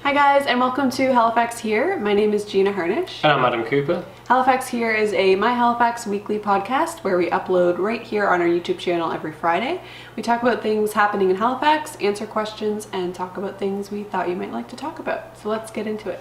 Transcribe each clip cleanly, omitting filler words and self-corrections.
Hi guys, and welcome to Halifax Here. My name is Gina Harnish. And I'm Adam Cooper. Halifax Here is a My Halifax weekly podcast where we upload right here on our YouTube channel every Friday. We talk about things happening in Halifax, answer questions, and talk about things we thought you might like to talk about. So let's get into it.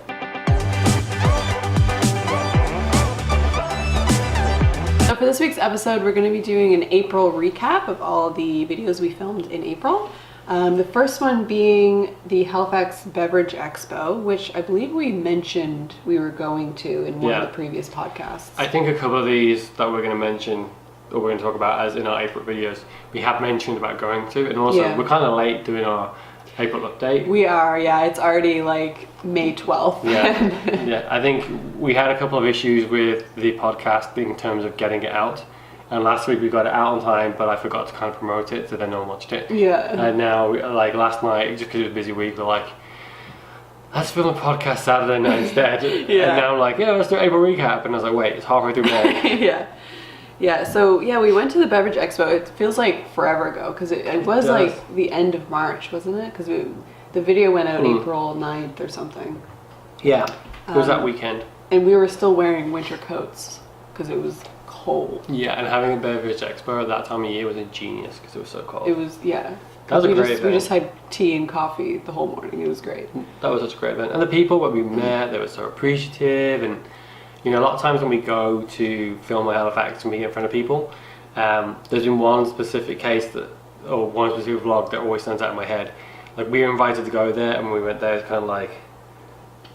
So for this week's episode, we're going to be doing an April recap of all the videos we filmed in April. The first one being the Halifax Beverage Expo, which I believe we mentioned we were going to in one of the previous podcasts. I think a couple of these that we're going to mention, or we're going to talk about as in our April videos, we have mentioned about going to, and also we're kind of late doing our April update. We are, it's already like May 12th. Yeah, I think we had a couple of issues with the podcast in terms of getting it out. And last week we got it out on time, but I forgot to kind of promote it, so then no one watched it. Yeah. And now, like last night, just because it was a busy week, we're like, let's film a podcast Saturday night instead. And now I'm like, let's do April recap. And I was like, wait, it's halfway through May. So we went to the Beverage Expo. It feels like forever ago, because it was like the end of March, wasn't it? Because the video went out April 9th or something. Yeah, it was that weekend. And we were still wearing winter coats, because it was cold. Yeah, and having a Beverage Expo at that time of year was a genius because it was so cold. It was, That was a great event. We just had tea and coffee the whole morning. It was great. That was such a great event. And the people that we met, they were so appreciative. And, a lot of times when we go to film at Halifax and we get in front of people, there's been one specific case or one specific vlog that always stands out in my head. Like, we were invited to go there, and when we went there, it's kind of like,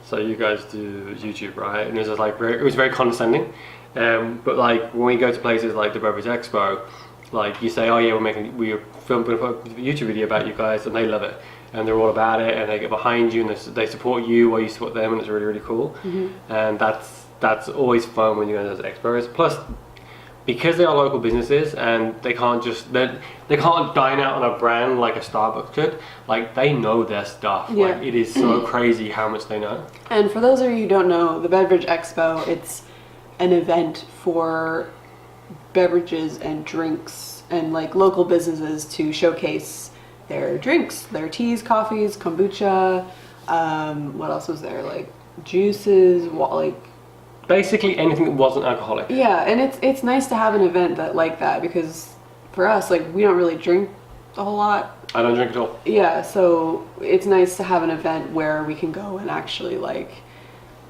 so you guys do YouTube, right? And it was just like, it was very condescending. But like when we go to places like the Beverage Expo, like you say, oh yeah, we're filming a YouTube video about you guys, and they love it, and they're all about it, and they get behind you, and they support you while you support them, and it's really, really cool. And that's always fun when you go to those expos. Plus, because they are local businesses and they can't dine out on a brand like a Starbucks could. Like, they know their stuff. Like, it is so crazy how much they know. And for those of you who don't know, the Beverage Expo, it's an event for beverages and drinks and like local businesses to showcase their drinks, their teas, coffees, kombucha, what else was there, like juices, basically anything that wasn't alcoholic. And it's nice to have an event that because for us, like, we don't really drink a whole lot. I don't drink at all. So it's nice to have an event where we can go and actually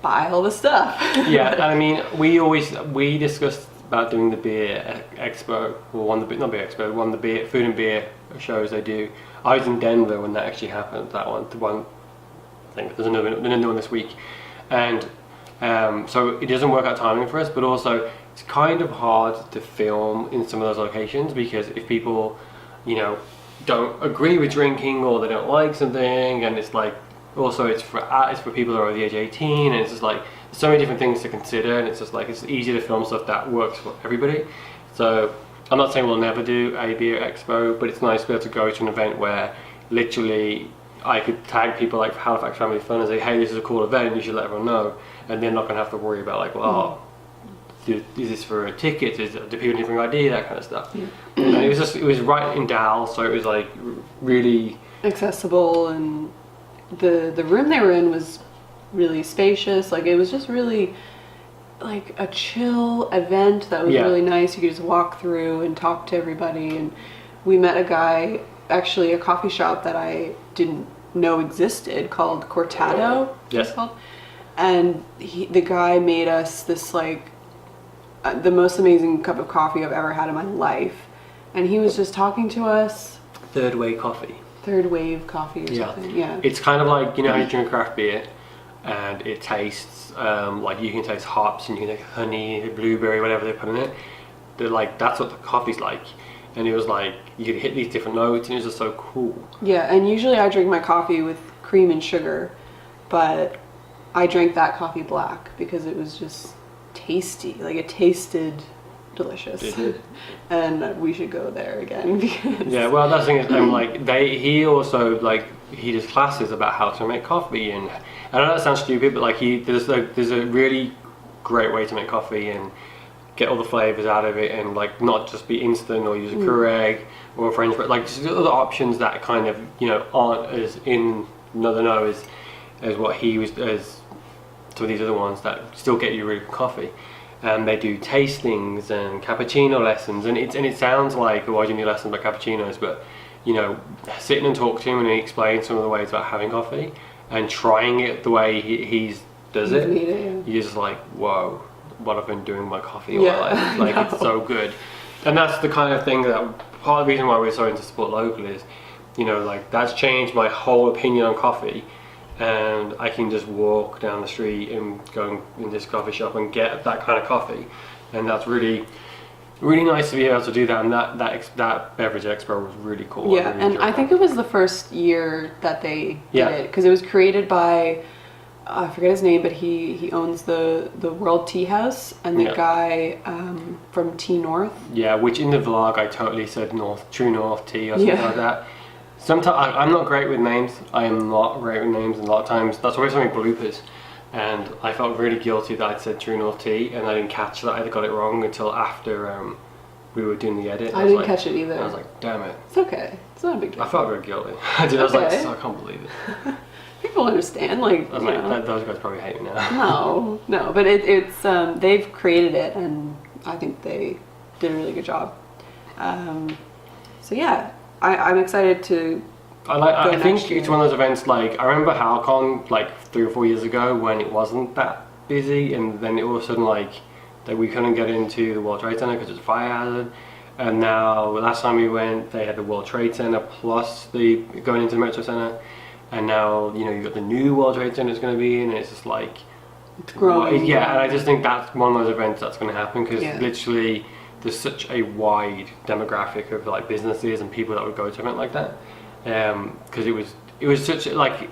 buy all the stuff. And I mean, we discussed about doing the beer expo, or one of the beer food and beer shows they do. I was in Denver when that actually happened. That one, I think there's another one this week, and so it doesn't work out timing for us. But also, it's kind of hard to film in some of those locations because if people, don't agree with drinking or they don't like something, and it's like. Also, it's for people that are over the age of 18, and it's just like so many different things to consider, and it's just like it's easy to film stuff that works for everybody. So I'm not saying we'll never do a beer expo, but it's nice to be able to go to an event where literally I could tag people like Halifax Family Fun and say, hey, this is a cool event, you should let everyone know, and they're not going to have to worry about is this for tickets, do people need to bring ID, that kind of stuff. And it was right in Dallas, so it was like really accessible, and the room they were in was really spacious. Like, it was just really like a chill event that was really nice. You could just walk through and talk to everybody, and we met a guy, actually a coffee shop that I didn't know existed called Cortado. Yes. And the guy made us this the most amazing cup of coffee I've ever had in my life, and he was just talking to us. Third wave coffee or something. It's kind of like, how you drink craft beer and it tastes like you can taste hops and you can taste honey, blueberry, whatever they put in it. They're like, that's what the coffee's like. And it was like, you could hit these different notes, and it was just so cool. And usually I drink my coffee with cream and sugar, but I drank that coffee black because it was just tasty. Like, it tasted delicious. It did. And we should go there again because well, that's the thing is, he also he does classes about how to make coffee, and I know that sounds stupid, but there's a really great way to make coffee and get all the flavors out of it, and not just be instant or use a Keurig or a French, but just other options that kind of aren't as in the know as what he was as some of these other ones that still get you really good coffee. And they do tastings and cappuccino lessons, and it sounds like, why do you need lessons about cappuccinos? But you know, sitting and talk to him and he explains some of the ways about having coffee and trying it the way he does it, you're just like, whoa, what I've been doing with my coffee all my life. Like it's so good. And that's the kind of thing that part of the reason why we're starting to support local is, you know, like that's changed my whole opinion on coffee. And I can just walk down the street and go in this coffee shop and get that kind of coffee, and that's really nice to be able to do that. And that beverage expo was really cool. Yeah, and I think it was the first year that they did it, because it was created by I forget his name, but he owns the World Tea House, and the guy from Tea North. Yeah, which in the vlog I totally said True North Tea or something like that. Sometimes I'm not great with names. I am not great with names, and a lot of times that's always something bloopers. And I felt really guilty that I'd said True North Tea, and I didn't catch that I got it wrong until after we were doing the edit. I didn't catch it either. I was like, damn it. It's okay. It's not a big deal. I felt very guilty. I was like, I can't believe it. People understand, like, I was like, those guys probably hate me now. No, but it's they've created it, and I think they did a really good job. So yeah. I'm excited to I think it's one of those events, like, I remember HalCon like 3 or 4 years ago when it wasn't that busy, and then all of a sudden, like, that we couldn't get into the World Trade Center because it's a fire hazard. And now, last time we went, they had the World Trade Center plus the going into the Metro Center. And now, you know, you've got the new World Trade Center it's going to be in, and it's just like... It's growing. Yeah, and I just think that's one of those events that's going to happen, because literally... there's such a wide demographic of like businesses and people that would go to an event like that, because it was such like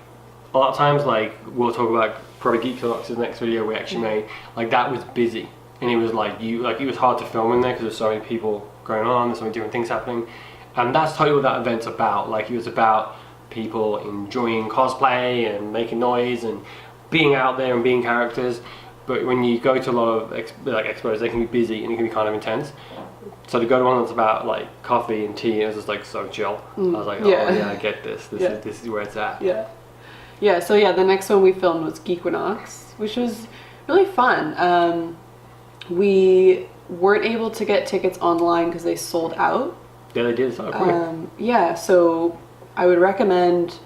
a lot of times, like we'll talk about probably Geek Equinox's next video we actually made, like that was busy, and it was like it was hard to film in there because there's so many people going on, there's so many different things happening, and that's totally what that event's about. Like it was about people enjoying cosplay and making noise and being out there and being characters. But when you go to a lot of expos, they can be busy and it can be kind of intense. So to go to one that's about like coffee and tea, it was just like so chill. I was like, oh yeah, I get this. This is where it's at. Yeah. So the next one we filmed was Geek Equinox, which was really fun. We weren't able to get tickets online because they sold out. Yeah, they did. So quick. So I would recommend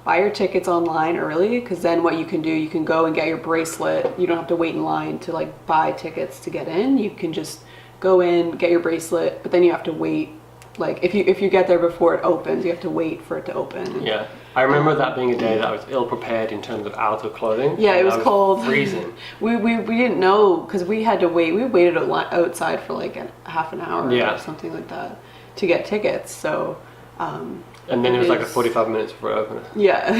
buy your tickets online early, because then what you can do, you can go and get your bracelet. You don't have to wait in line to like buy tickets to get in. You can just go in, get your bracelet, but then you have to wait. Like if you get there before it opens, you have to wait for it to open. Yeah, I remember that being a day that I was ill prepared in terms of outer clothing. Yeah, it was cold, freezing. We didn't know, because we had to wait. We waited outside for like a half an hour or something like that to get tickets. So. And then it was like a 45 minutes before it opened. Yeah.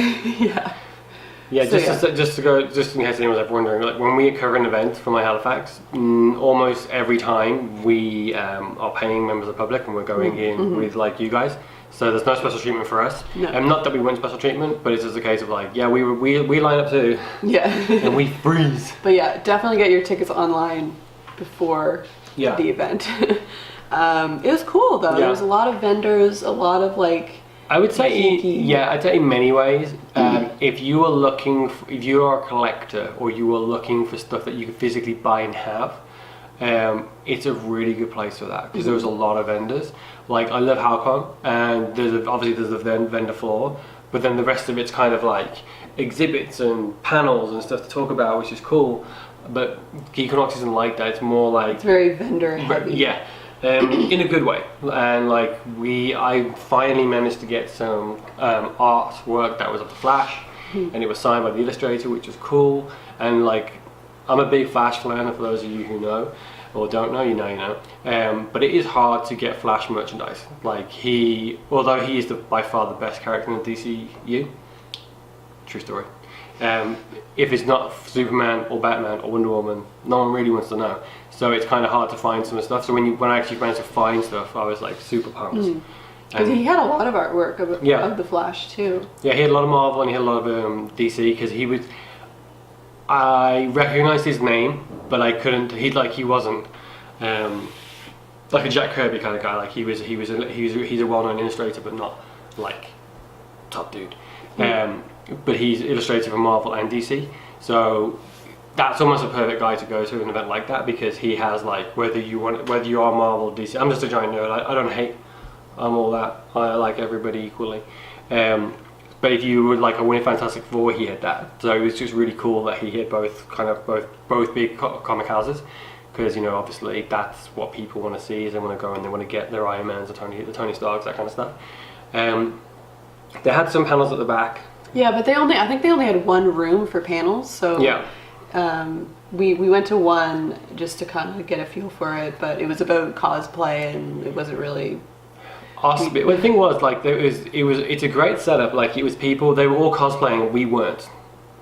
Just in case anyone was ever wondering, like when we cover an event for My Halifax, almost every time we are paying members of the public and we're going in with like you guys. So there's no special treatment for us. No. And not that we want special treatment, but it's just a case of like, we line up too. Yeah. And we freeze. But yeah, definitely get your tickets online before the event. It was cool though. There was a lot of vendors, a lot of like. I would say, I'd say in many ways, if you are a collector or you are looking for stuff that you can physically buy and have, it's a really good place for that, because there was a lot of vendors. Like I love Halcon, and there's a vendor floor, but then the rest of it's kind of like exhibits and panels and stuff to talk about, which is cool. But Geek Equinox isn't like that. It's more like it's very vendor heavy. Yeah. In a good way, and like I finally managed to get some artwork that was of the Flash, and it was signed by the illustrator, which was cool. And like I'm a big Flash fan, for those of you who know or don't know, you know. But it is hard to get Flash merchandise. Like although he is by far the best character in the DCU, true story. If it's not Superman or Batman or Wonder Woman, no one really wants to know. So it's kind of hard to find some stuff. So when I actually managed to find stuff, I was like super pumped. Because he had a lot of artwork of the Flash too. Yeah, he had a lot of Marvel and he had a lot of DC, because I recognized his name, but I couldn't. He wasn't like a Jack Kirby kind of guy. Like he's a well-known illustrator, but not like top dude. but he's illustrated for Marvel and DC. So that's almost a perfect guy to go to an event like that, because he has like whether you are Marvel, DC. I'm just a giant nerd. I don't hate. I'm all that. I like everybody equally. But if you would like a Winning Fantastic Four, he had that. So it was just really cool that he hit both big comic houses, because obviously that's what people want to see. Is they want to go and they want to get their Iron Mans, the Tony Starks, that kind of stuff. They had some panels at the back. Yeah, but I think they only had one room for panels. So yeah. We went to one just to kind of get a feel for it, but it was about cosplay and it wasn't really. Awesome. The thing was, like, it's a great setup. Like, it was people, they were all cosplaying, we weren't.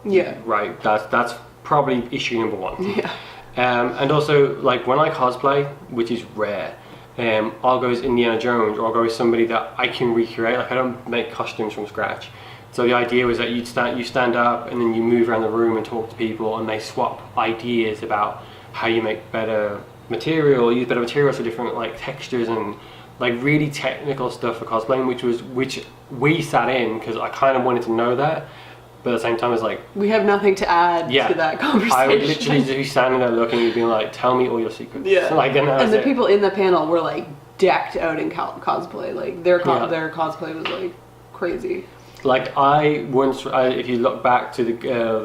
Yeah. Right. That's probably issue number one. Yeah. And also, like, when I cosplay, which is rare, I'll go as Indiana Jones, or I'll go as somebody that I can recreate. Like, I don't make costumes from scratch. So the idea was that you stand up and then you move around the room and talk to people, and they swap ideas about how you make better material, use better materials for different like textures and like really technical stuff for cosplaying, which we sat in because I kind of wanted to know that, but at the same time it's like we have nothing to add to that conversation. I would literally just be standing there looking and being like, tell me all your secrets. Yeah. Like, and the people in the panel were like decked out in cosplay. Like their cosplay was like crazy. Like if you look back to the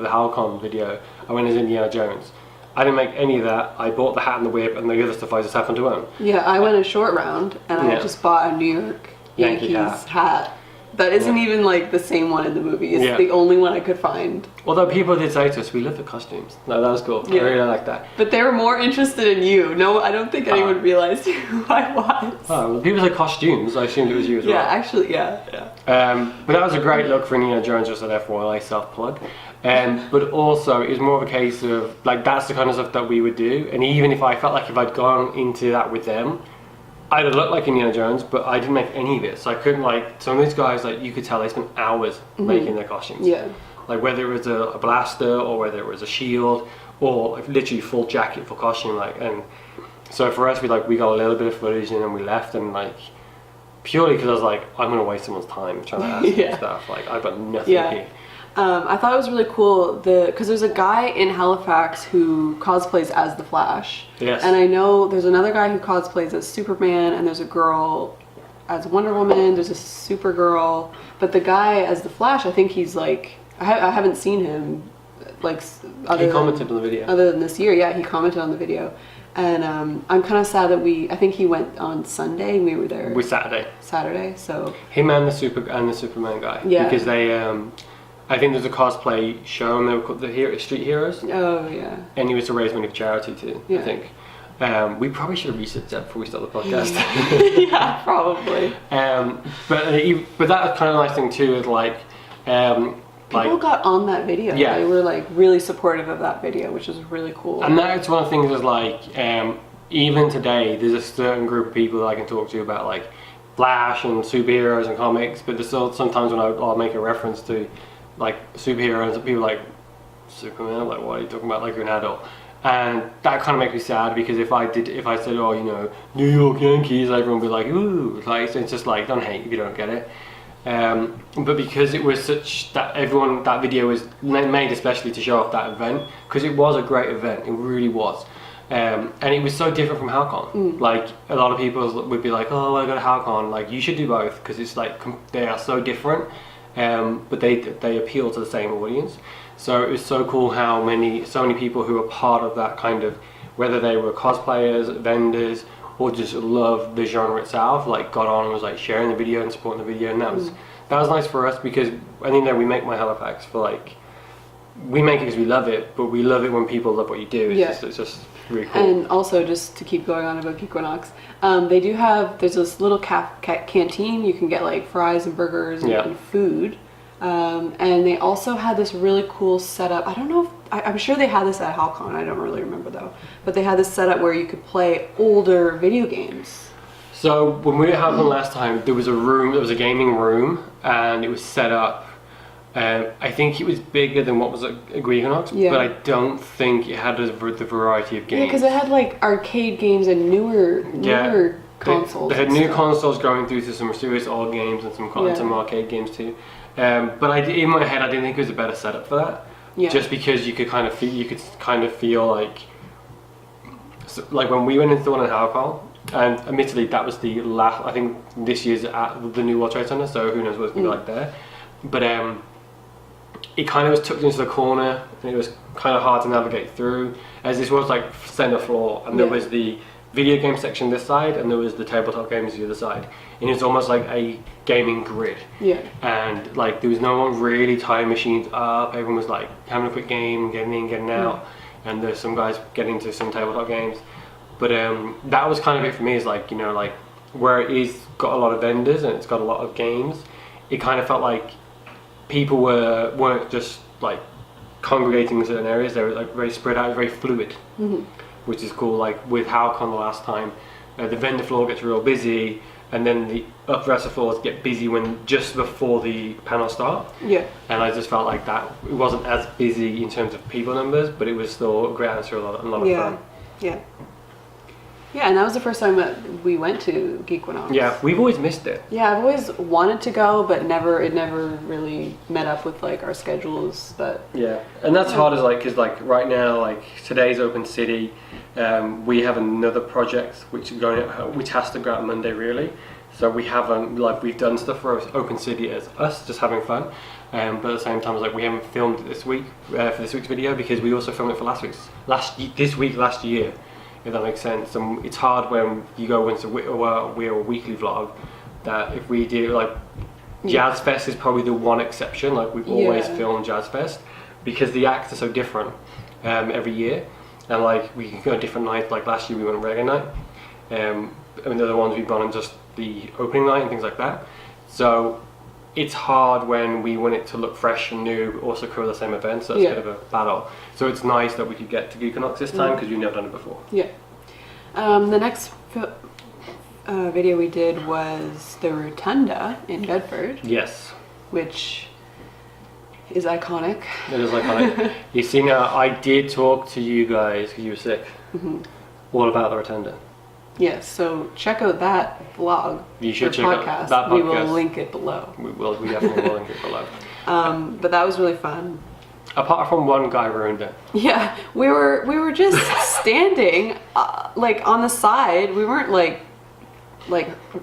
Halcon video, I went as Indiana Jones. I didn't make any of that. I bought the hat and the whip, and the other stuff I just happened to own. Yeah, I went a short round, and I just bought a New York Yankees hat. That isn't even like the same one in the movie. It's the only one I could find. Although people did say to us, we love the costumes. No, that was cool. Yeah. I really like that. But they were more interested in you. No, I don't think anyone realized who I was. Oh, well, people said costumes. I assumed it was you as well. Yeah, actually, yeah. But that was a great look for Indiana Jones, just an FYI self-plug. But also, it was more of a case of, like, that's the kind of stuff that we would do. And even if I felt like if I'd gone into that with them, I'd have looked like Indiana Jones, but I didn't make any of it. So I couldn't, like, some of these guys, like, you could tell they spent hours making their costumes. Yeah. Like, whether it was a blaster, or whether it was a shield, or like, literally full jacket, full costume, like, and so for us, we got a little bit of footage and then we left, and like, purely because I was like, I'm going to waste someone's time trying to ask them stuff. Like, I've got nothing here. I thought it was really cool because there's a guy in Halifax who cosplays as the Flash. Yes. And I know there's another guy who cosplays as Superman, and there's a girl as Wonder Woman, there's a Supergirl. But the guy as the Flash, I think he's like, I haven't seen him like he commented on the video. Other than this year, yeah, he commented on the video. And I'm kind of sad that I think he went on Sunday and we were there. Saturday, so. Him and the Superman guy. Yeah. Because they, I think there's a cosplay show and they were called the Street Heroes. Oh, yeah. And he was to raise money for charity too, I think. We probably should have researched that before we start the podcast. Yeah, probably. But that was kind of a nice thing too, is like, people got on that video. Yeah. They were like really supportive of that video, which is really cool. And that's one of the things is like, even today, there's a certain group of people that I can talk to about like Flash and superheroes and comics, but there's still sometimes when I'll make a reference to like superheroes and people like Superman, like what are you talking about, like you're an adult. And that kind of makes me sad, because if I said, oh, New York Yankees, everyone would be like, ooh, like, it's just like, don't hate if you don't get it. But because it was such that that video was made especially to show off that event, because it was a great event, it really was. And it was so different from Halcon. Like, a lot of people would be like, oh, I got a Halcon, like, you should do both, because it's like, they are so different, but they appeal to the same audience. So it was so cool how so many people who were part of that kind of, whether they were cosplayers, vendors, or just love the genre itself, like got on and was like sharing the video and supporting the video, and that was nice for us, because we make My Halifax for like, we make it because we love it, but we love it when people love what you do. It's just really cool. And also, just to keep going on about Equinox, they do there's this little canteen, you can get like fries and burgers and food. And they also had this really cool setup. I don't know I'm sure they had this at Halcon, I don't really remember though, but they had this setup where you could play older video games. So when we were at Halcon last time, there was a gaming room, and it was set up, I think it was bigger than what was at Equinox, but I don't think it had the variety of games. Yeah, because it had like arcade games and newer consoles. They had new consoles going through to some serious old games and some arcade games too. But in my head, I didn't think it was a better setup for that. Yeah. Just because you could kind of feel like, so, like when we went into the one in Halifax, and admittedly that was the last. I think this year's at the new World Trade Center, so who knows what it's gonna be like there. But it kind of was tucked into the corner, and it was kind of hard to navigate through. As this was like center floor, and there was the video game section this side, and there was the tabletop games the other side, and it's almost like a gaming grid. Yeah. And like there was no one really tying machines up. Everyone was like having a quick game, getting in, getting out, and there's some guys getting into some tabletop games. But that was kind of it for me. Is like, you know, like where it is got a lot of vendors and it's got a lot of games. It kind of felt like people weren't just like congregating in certain areas. They were like very spread out, very fluid, which is cool. Like with HowCon the last time, the vendor floor gets real busy, and then the upper rest of floors get busy when just before the panel start. Yeah. And I just felt like that it wasn't as busy in terms of people numbers, but it was still a great atmosphere, a lot of fun. Yeah. Yeah, and that was the first time that we went to Geekwinox. Yeah, we've always missed it. Yeah, I've always wanted to go, but it never really met up with like our schedules. But yeah, and that's hard as like, because like right now, like today's Open City, we have another project which has to go out Monday really. So we haven't, like, we've done stuff for Open City as us, just having fun. But at the same time, it's like we haven't filmed it this week for this week's video because we also filmed it for last year. If that makes sense. And it's hard when you go into a weekly vlog that if we do like Jazz Fest is probably the one exception. Like we've always filmed Jazz Fest because the acts are so different every year, and like we can go different nights. Like last year we went on reggae night, and the other ones we've gone on just the opening night and things like that. So it's hard when we want it to look fresh and new, also cover the same event, so it's a bit of a battle. So it's nice that we could get to Geekwinox this time because we've never done it before. Yeah. The next video we did was the Rotunda in Bedford. Yes. Which is iconic. It is iconic. You see now, I did talk to you guys, because you were sick, all about the Rotunda. Yes, so check out that vlog. You should check podcast. out that podcast. We will link it below. We definitely will link it below. But that was really fun. Apart from one guy ruined it. Yeah, we were just standing like on the side. We weren't like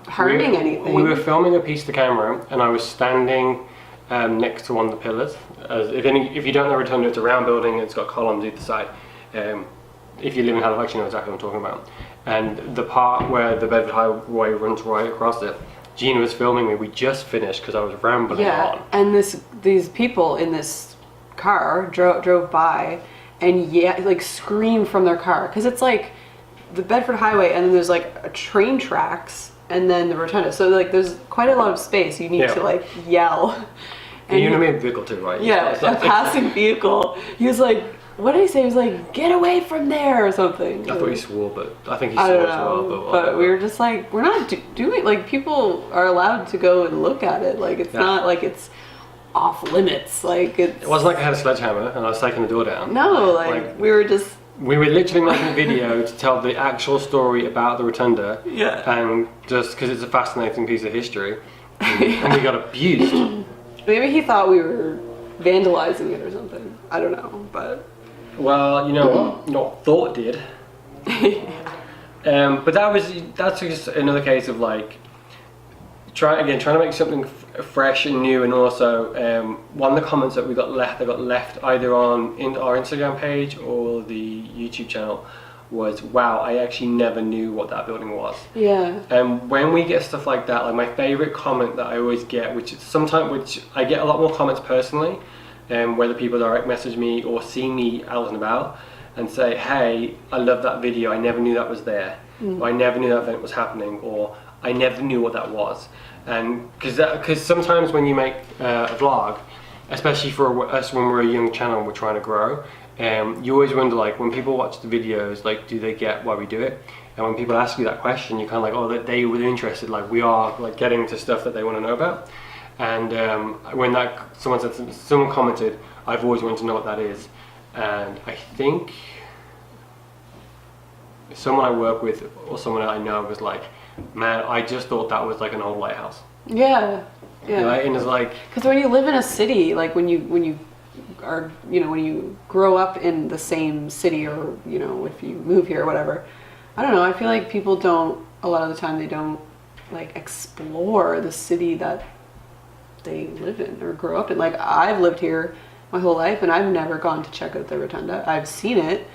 harming anything. We were filming a piece of the camera, and I was standing next to one of the pillars. If you don't know Rotunda, it's a round building. It's got columns either side. If you live in Halifax, you know exactly what I'm talking about. And the part where the Bedford Highway runs right across it, Gina was filming me. We just finished because I was rambling on. And these people in this car drove by and like screamed from their car because it's like the Bedford Highway and then there's like a train tracks and then the Rotunda. So like there's quite a lot of space. You need to like yell. And you're gonna be a vehicle too, right? Yeah, a passing vehicle. He was like, what did he say? He was like, get away from there or something. I thought he swore, but I think he swore as well. But we were just like, we're not doing, like, people are allowed to go and look at it. Like, it's not like it's off limits. Like, it wasn't like I had a sledgehammer and I was taking the door down. No, like we were just... We were literally making a video to tell the actual story about the Rotunda. Yeah. And just because it's a fascinating piece of history. And we got abused. Maybe he thought we were vandalizing it or something. I don't know, but... Well, you know what? Not thought did. But that's just another case of like trying to make something fresh and new, and also one of the comments that got left either on our Instagram page or the YouTube channel was, "Wow, I actually never knew what that building was." Yeah. And when we get stuff like that, like my favorite comment that I always get, which I get a lot more comments personally. Whether people direct message me or see me out and about and say, hey, I love that video, I never knew that was there, or I never knew that event was happening, or I never knew what that was. And because sometimes when you make a vlog, especially for us when we're a young channel and we're trying to grow, you always wonder, like, when people watch the videos, like, do they get why we do it? And when people ask you that question, you're kind of like, oh, they were interested, like we are, like getting to stuff that they want to know about. And when someone commented, I've always wanted to know what that is. And I think someone I work with or someone I know was like, man, I just thought that was like an old lighthouse. Yeah. Yeah. Right? And it's like, because when you live in a city, like when you are, when you grow up in the same city, or if you move here or whatever, I don't know, I feel like people don't, a lot of the time they don't like explore the city that they live in or grow up in. Like, I've lived here my whole life and I've never gone to check out the rotunda. I've seen it,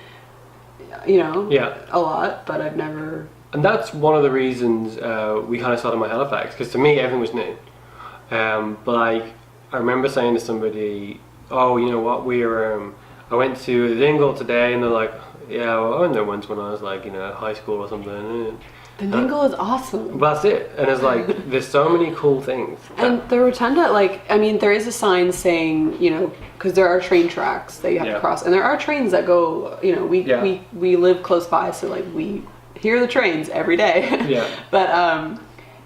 yeah. a lot, but I've never. And that's one of the reasons we kind of started my Halifax, because to me everything was new. But like, I remember saying to somebody, oh, you know what, I went to the Dingle today, and they're like, yeah, well, I went there once when I was like, high school or something. The Dingle is awesome. But that's it. And it's like, there's so many cool things. And the rotunda, like, I mean, there is a sign saying, because there are train tracks that you have to cross, and there are trains that go, we live close by, so like we hear the trains every day. Yeah. But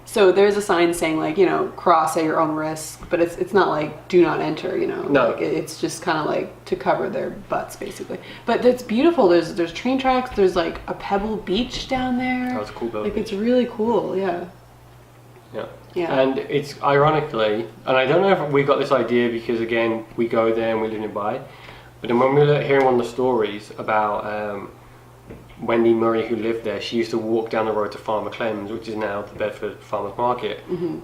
so there's a sign saying like, cross at your own risk, but it's not like do not enter, No. Like, it's just kind of like to cover their butts basically. But it's beautiful. There's train tracks. There's like a pebble beach down there. That was a cool pebble Like, beach. it's really cool. Yeah. Yeah. Yeah. And it's ironically, and I don't know if we got this idea because again, we go there and we live nearby, but then when we were hearing one of the stories about Wendy Murray, who lived there, she used to walk down the road to Farmer Clem's, which is now the Bedford Farmers Market,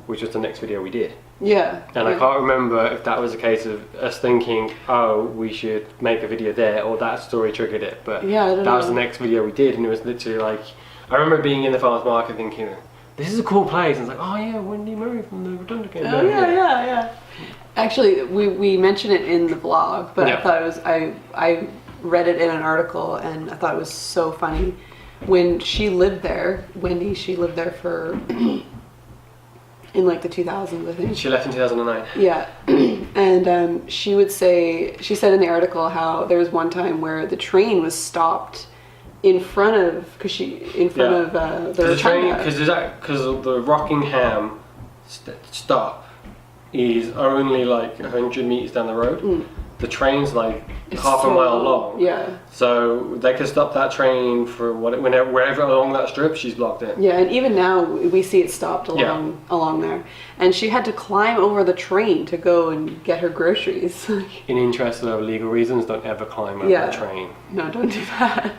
which was the next video we did. Yeah. And I can't remember if that was a case of us thinking, oh, we should make a video there, or that story triggered it. But Yeah, I don't that was know. the next video we did, and it was literally like, I remember being in the Farmers Market thinking, this is a cool place. And it's like, oh yeah, Wendy Murray from the Rotunda came Oh down here. yeah. Actually, we mentioned it in the vlog, but I thought it was I read it in an article and I thought it was so funny. When she lived there, Wendy, she lived there for in like the 2000s, I think. She left in 2009. Yeah, and she said in the article how there was one time where the train was stopped in front of the rotunda. Because the Rockingham stop is only like 100 meters down the road. The train's like half a mile long. Yeah. So they could stop that train for wherever along that strip she's blocked in. Yeah, and even now we see it stopped along there. And she had to climb over the train to go and get her groceries. In interest of legal reasons, don't ever climb over a train. No, don't do that.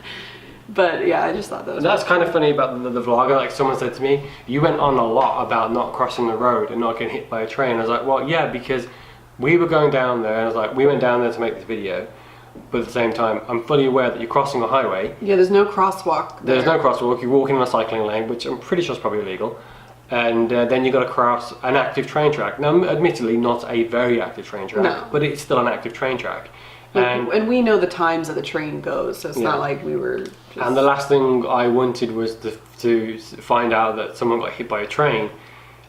But yeah, I just thought that was. And that's kind of funny about the vlogger. Like, someone said to me, you went on a lot about not crossing the road and not getting hit by a train. I was like, well, yeah, because we were going down there, and I was like, we went down there to make this video, but at the same time, I'm fully aware that you're crossing a highway. Yeah, there's no crosswalk there. There's no crosswalk. You're walking in a cycling lane, which I'm pretty sure is probably illegal. And then you've got to cross an active train track. Now, admittedly, not a very active train track, but it's still an active train track. And we know the times that the train goes, so it's not like we were just... And the last thing I wanted was to find out that someone got hit by a train,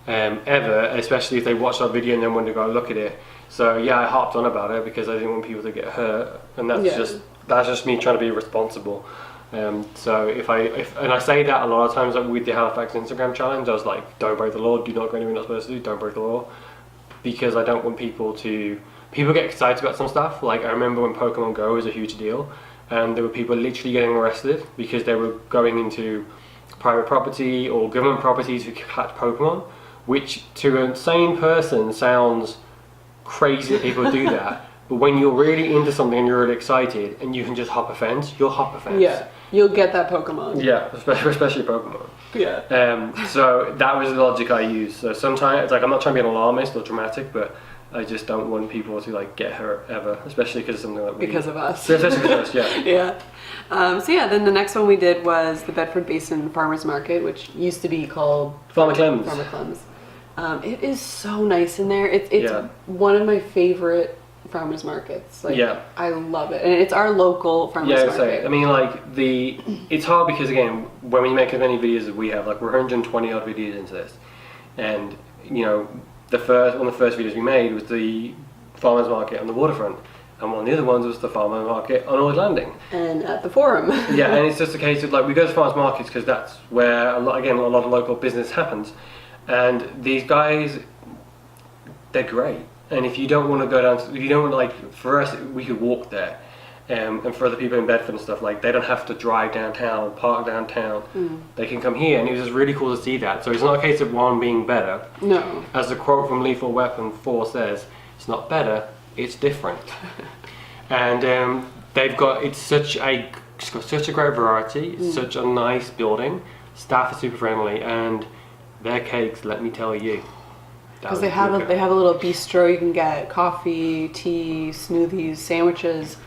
ever, especially if they watched our video and then wanted to go look at it. So yeah, I harped on about it because I didn't want people to get hurt, and that's just me trying to be responsible. So if I say that a lot of times, like with the Halifax Instagram challenge, I was like, don't break the law, do not go anywhere you're not supposed to do, don't break the law, because I don't want people get excited about some stuff. Like, I remember when Pokemon Go was a huge deal, and there were people literally getting arrested because they were going into private property or government property to catch Pokemon, which to an insane person sounds crazy that people do that. But when you're really into something and you're really excited and you can just hop a fence, you'll hop a fence. Yeah, you'll get that Pokemon. Yeah, especially Pokemon. Yeah. So that was the logic I used. So sometimes, it's like, I'm not trying to be an alarmist or dramatic, but I just don't want people to like get hurt ever, especially because of something like because of us. Especially because of us, yeah. Yeah. So yeah, then the next one we did was the Bedford Basin Farmers Market, which used to be called Farmer Clem's. Farmer Clem's. It is so nice in there. It's one of my favorite farmers markets. Like, I love it, and it's our local farmers market. So I mean, like, it's hard because again, when we make as many videos as we have, like, we're 120 odd videos into this, and you know, one of the first videos we made was the farmers market on the waterfront, and one of the other ones was the farmers market on Old Landing and at the Forum. Yeah, and it's just a case of like, we go to farmers markets because that's where a lot of local business happens, and these guys, they're great. And if you don't want to go down, if you don't want to, like, for us, we could walk there, and for the people in Bedford and stuff, like they don't have to drive downtown, park downtown. They can come here, and it was just really cool to see that. So it's not a case of one being better. No. As the quote from Lethal Weapon 4 says, it's not better, it's different. And they've got it's got such a great variety. It's such a nice building. Staff are super friendly, and their cakes, let me tell you. Because they have a little bistro. You can get coffee, tea, smoothies, sandwiches.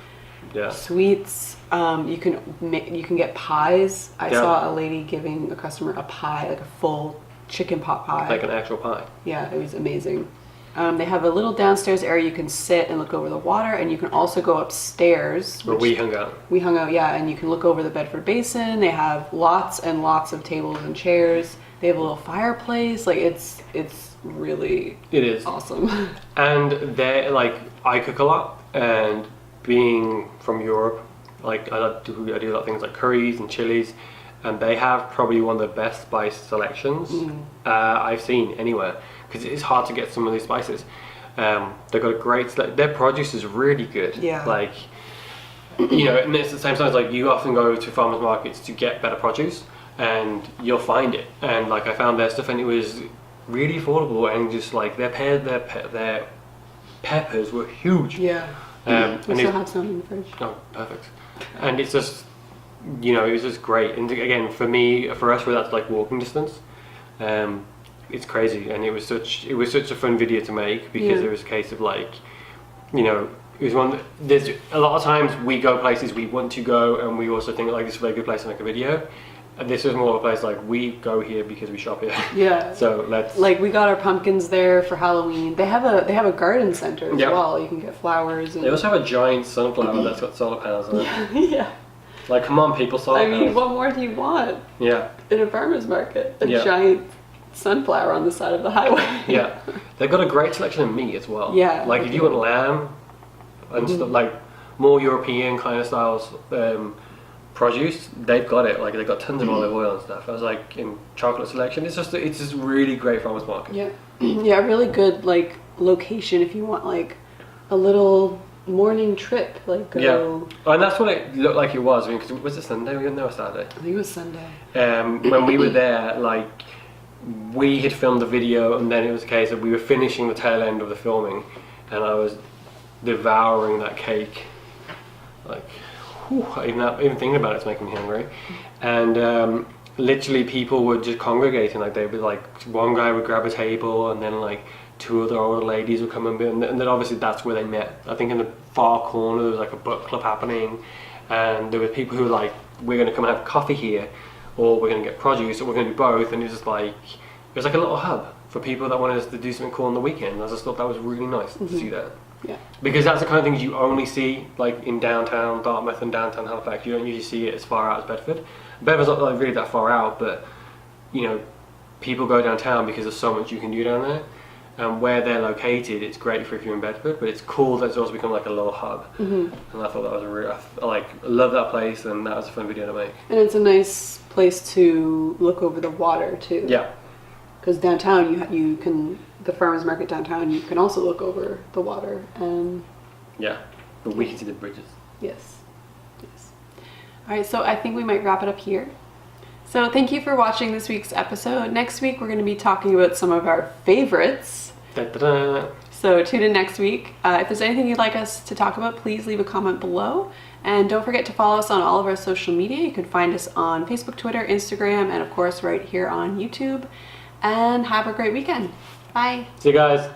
Yeah. Sweets. You can get pies. I saw a lady giving a customer a pie, like a full chicken pot pie. Like an actual pie. Yeah, it was amazing. They have a little downstairs area you can sit and look over the water, and you can also go upstairs. Where we hung out. We hung out, yeah, and you can look over the Bedford Basin. They have lots and lots of tables and chairs. They have a little fireplace. Like it's really awesome. And they're like, I cook a lot, and being from Europe, like I do a lot of things like curries and chilies, and they have probably one of the best spice selections I've seen anywhere, because it is hard to get some of these spices. They've got a great their produce is really good. Yeah. Like, you know, and it's the same time as like you often go to farmers markets to get better produce, and you'll find it. And like I found their stuff, and it was really affordable, and just like their peppers were huge. Yeah. We and still have some in the fridge. Oh, perfect. And it's just, you know, it was just great. And again, for us, where that's like walking distance, it's crazy. And it was such a fun video to make, because it was a case of like, you know, it was one. There's a lot of times we go places we want to go, and we also think like this is a very good place to make a video. And this is more of a place like we go here because we shop here. Yeah. So let's we got our pumpkins there for Halloween. They have a garden center as well. You can get flowers. And they also have a giant sunflower that's got solar panels on it. Yeah. Like, come on, people, solar panels. What more do you want? Yeah. In a farmer's market, a giant sunflower on the side of the highway. Yeah. They've got a great selection of meat as well. Yeah. Like if you want lamb and stuff, like more European kind of styles produce, they've got it. Like they've got tons of olive oil and stuff. I was like in chocolate selection. It's just really great farmers market. Yeah. Yeah, really good like location if you want like a little morning trip. Like go. Yeah. And that's what it looked like it was. I mean, cause was it Sunday? We didn't know it was Saturday. I think it was Sunday. When we were there, like we had filmed the video, and then it was a case of we were finishing the tail end of the filming, and I was devouring that cake. Like, whew, even thinking about it's making me hungry. And literally people were just congregating. Like they would like, one guy would grab a table, and then like two other older ladies would come and then obviously that's where they met. I think in the far corner there was like a book club happening, and there were people who were like, we're going to come and have coffee here, or we're going to get produce, or we're going to do both. And it was just like, it was like a little hub for people that wanted us to do something cool on the weekend. I just thought that was really nice to see that. Yeah. Because that's the kind of things you only see like in downtown Dartmouth and downtown Halifax. You don't usually see it as far out as Bedford. Bedford's not like really that far out, but you know, people go downtown because there's so much you can do down there. And where they're located, it's great for if you're in Bedford, but it's cool that it's also become like a little hub. And I thought that was I love that place, and that was a fun video to make. And it's a nice place to look over the water too. Yeah. Because downtown, you can the farmers market downtown. You can also look over the water. Yeah, but we can see the bridges. Yes. Yes. All right, so I think we might wrap it up here. So thank you for watching this week's episode. Next week we're going to be talking about some of our favorites. Da-da-da. So tune in next week. If there's anything you'd like us to talk about, please leave a comment below. And don't forget to follow us on all of our social media. You can find us on Facebook, Twitter, Instagram, and of course right here on YouTube. And have a great weekend. Bye. See you guys.